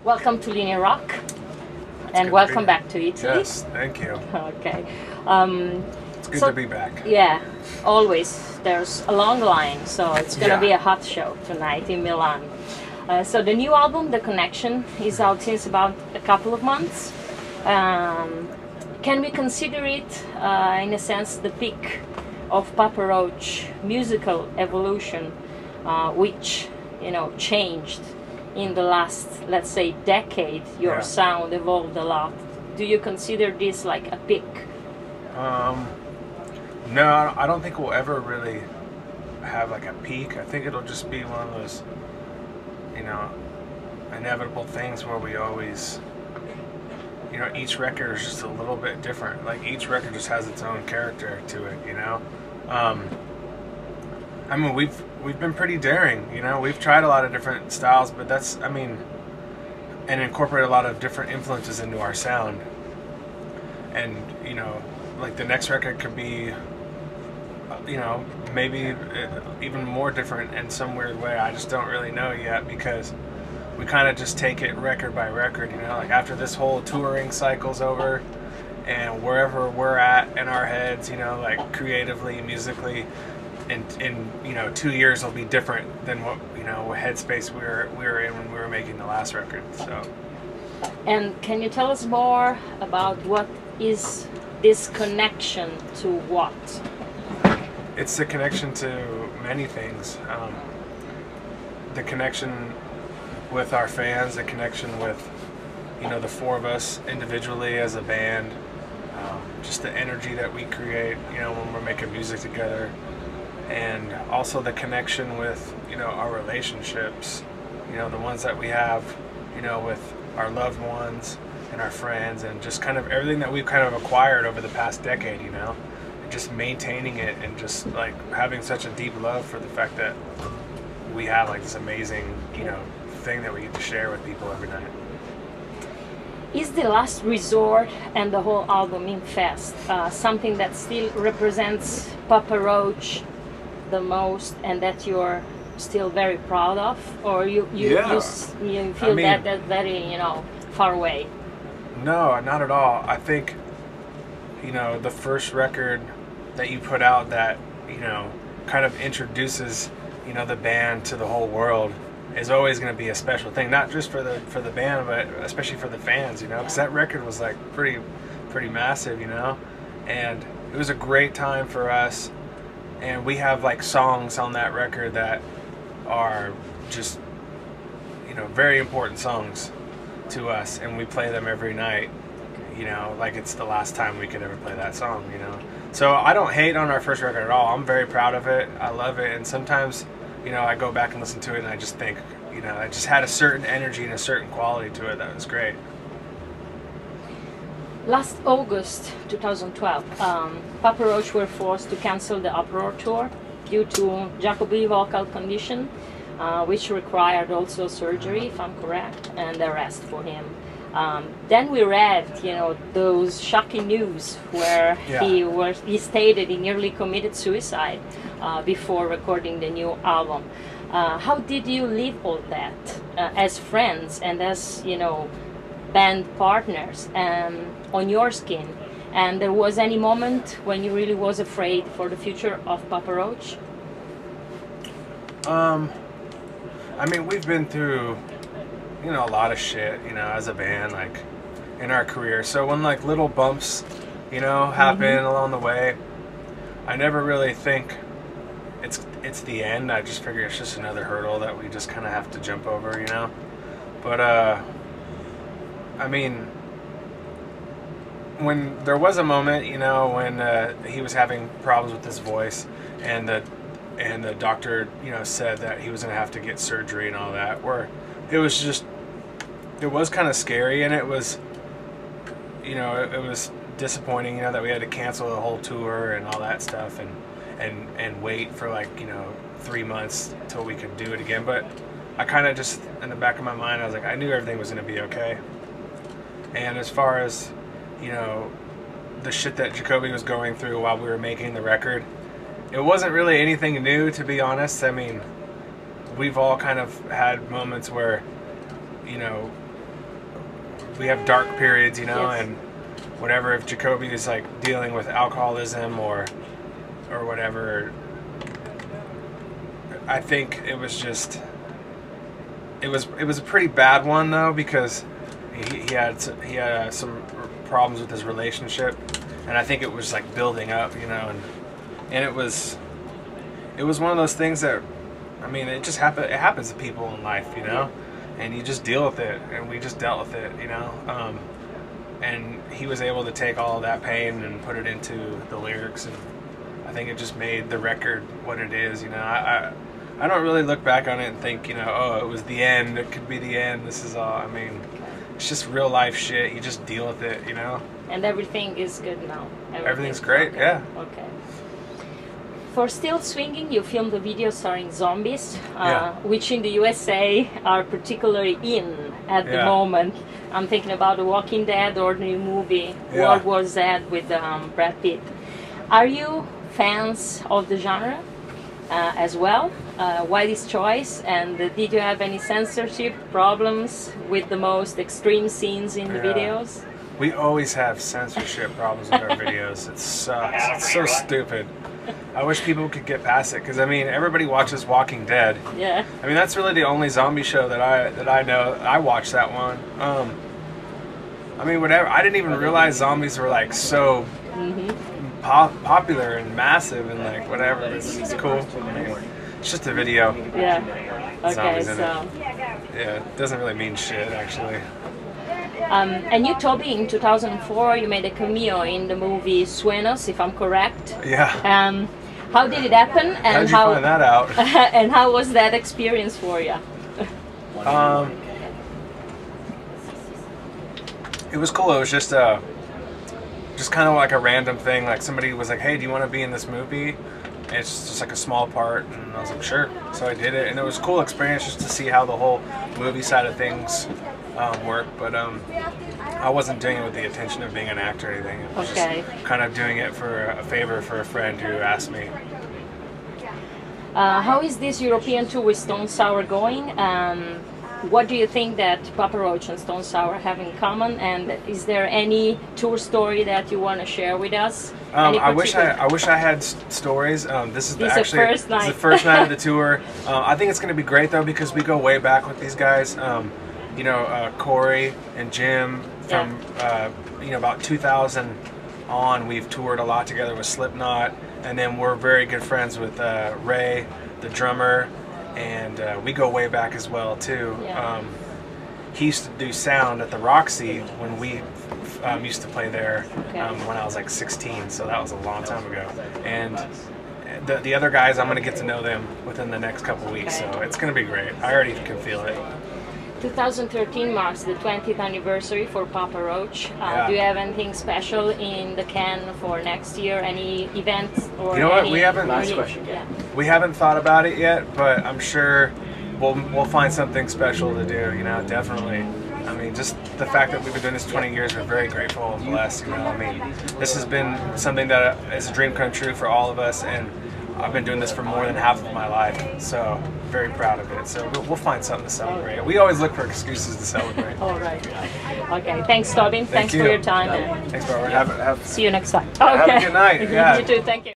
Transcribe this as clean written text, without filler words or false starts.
Welcome to Linea Rock, and good welcome to be back to Italy. Yes, thank you. Okay. It's good to be back. Yeah, always. There's a long line, so it's gonna be a hot show tonight in Milan. So the new album, The Connection, is out since about a couple of months. Can we consider it, in a sense, the peak of Papa Roach musical evolution, which changed in the last, let's say, decade? Your sound evolved a lot. Do you consider this like a peak? No, I don't think we'll ever really have like a peak. I think it'll just be one of those, inevitable things where we always, each record is just a little bit different. Like each record just has its own character to it, I mean, we've been pretty daring, We've tried a lot of different styles, but and incorporate a lot of different influences into our sound. And, like the next record could be, maybe even more different in some weird way. I just don't really know yet, because we kind of just take it record by record, like after this whole touring cycle's over and wherever we're at in our heads, like creatively, musically, in 2 years will be different than what headspace we were in when we were making the last record. So, and can you tell us more about what is this connection to what? It's the connection to many things. The connection with our fans, the connection with the four of us individually as a band, just the energy that we create when we're making music together. And also the connection with, our relationships, the ones that we have, with our loved ones and our friends, and just kind of everything that we've kind of acquired over the past decade, and just maintaining it, and just like having such a deep love for the fact that we have like this amazing, thing that we get to share with people every night. Is The Last Resort and the whole album Infest something that still represents Papa Roach the most, and that you're still very proud of, or you feel that's very far away? No, not at all. I think the first record that you put out that kind of introduces the band to the whole world is always going to be a special thing, not just for the band, but especially for the fans, because that record was like pretty massive, and it was a great time for us. And we have like songs on that record that are just, very important songs to us, and we play them every night, like it's the last time we could ever play that song, So I don't hate on our first record at all. I'm very proud of it. I love it. And sometimes, I go back and listen to it and I just think, it just had a certain energy and a certain quality to it that was great. Last August 2012, Papa Roach were forced to cancel the Uproar tour due to Jacoby's vocal condition, which required also surgery, if I'm correct, and the rest for him. Then we read, those shocking news where he stated he nearly committed suicide before recording the new album. How did you live all that as friends and as band partners on your skin? And there was any moment when you really was afraid for the future of Papa Roach? I mean, we've been through a lot of shit as a band, like in our career. So when like little bumps happen along the way, I never really think it's the end. I just figure it's just another hurdle that we just kind of have to jump over, But I mean, when there was a moment, when he was having problems with his voice, and the doctor, said that he was gonna have to get surgery and all that, where it was kind of scary, and it was, it was disappointing, that we had to cancel the whole tour and all that stuff, and wait for like 3 months till we could do it again. But I kind of just, in the back of my mind, I was like, I knew everything was gonna be okay. And as far as, the shit that Jacoby was going through while we were making the record, it wasn't really anything new, to be honest. I mean, we've all kind of had moments where, we have dark periods, you know, Yes. and whatever. If Jacoby is like dealing with alcoholism or whatever, I think it was just it was a pretty bad one though, because he had some problems with his relationship, and I think it was like building up, you know, and it was one of those things that, I mean, it just happens. It happens to people in life, you know, and you just deal with it. And we just dealt with it, you know. And he was able to take all of that pain and put it into the lyrics, and I think it just made the record what it is, you know. I don't really look back on it and think, you know, oh, it was the end. It could be the end. This is all. I mean, it's just real life shit. You just deal with it, you know. And everything is good now. Everything's great. Okay. Yeah. Okay. For Still Swinging, you filmed a video starring zombies, Yeah. which in the USA are particularly in at the Yeah. moment. I'm thinking about The Walking Dead or the new movie Yeah. World War Z with Brad Pitt. Are you fans of the genre as well? Why this choice? And did you have any censorship problems with the most extreme scenes in the Yeah. videos? We always have censorship problems with our videos. It sucks. It's so stupid. I wish people could get past it, because I mean, everybody watches Walking Dead. Yeah. I mean, that's really the only zombie show that I know. I watched that one. I mean, whatever. I didn't even realize zombies were like so popular and massive and like whatever. It's cool. I mean, it's just a video. Yeah. Okay, Zombies in so. Yeah, it doesn't really mean shit actually. And you, Toby, in 2004, you made a cameo in the movie Suenos, if I'm correct. Yeah. How did it happen? And How'd you find that out? And how was that experience for you? It was cool. It was just kind of like a random thing. Like somebody was like, "Hey, do you want to be in this movie?" And it's just like a small part, and I was like, "Sure." So I did it, and it was a cool experience just to see how the whole movie side of things work. But I wasn't doing it with the intention of being an actor or anything. It was Okay. just kind of doing it for a favor for a friend who asked me. How is this European tour with Stone Sour going? What do you think that Papa Roach and Stone Sour have in common? And is there any tour story that you want to share with us? I wish I had stories. This is This is the first night. This is the first night of the tour. I think it's going to be great though, because we go way back with these guys. You know, Corey and Jim from you know, about 2000 on. We've toured a lot together with Slipknot, and then we're very good friends with Ray, the drummer, and we go way back as well too. Yeah. He used to do sound at the Roxy when we used to play there when I was like 16, so that was a long time ago. And the other guys, I'm going to get to know them within the next couple weeks, so it's going to be great. I already can feel it. 2013 marks the 20th anniversary for Papa Roach. Yeah. Do you have anything special in the can for next year? Any events or You know what? any, We haven't. Last question. Yeah. We haven't thought about it yet, but I'm sure we'll find something special to do. You know, definitely. I mean, just the fact that we've been doing this 20 years, we're very grateful and blessed. You know, I mean, this has been something that is a dream come true for all of us, and I've been doing this for more than half of my life, so very proud of it. So we'll find something to celebrate. We always look for excuses to celebrate. All right. Okay. Thanks, Tobin. Thanks you. for your time. And Thanks, Barbara. Have see you next time. Have a Okay. good night. Yeah. You too. Thank you.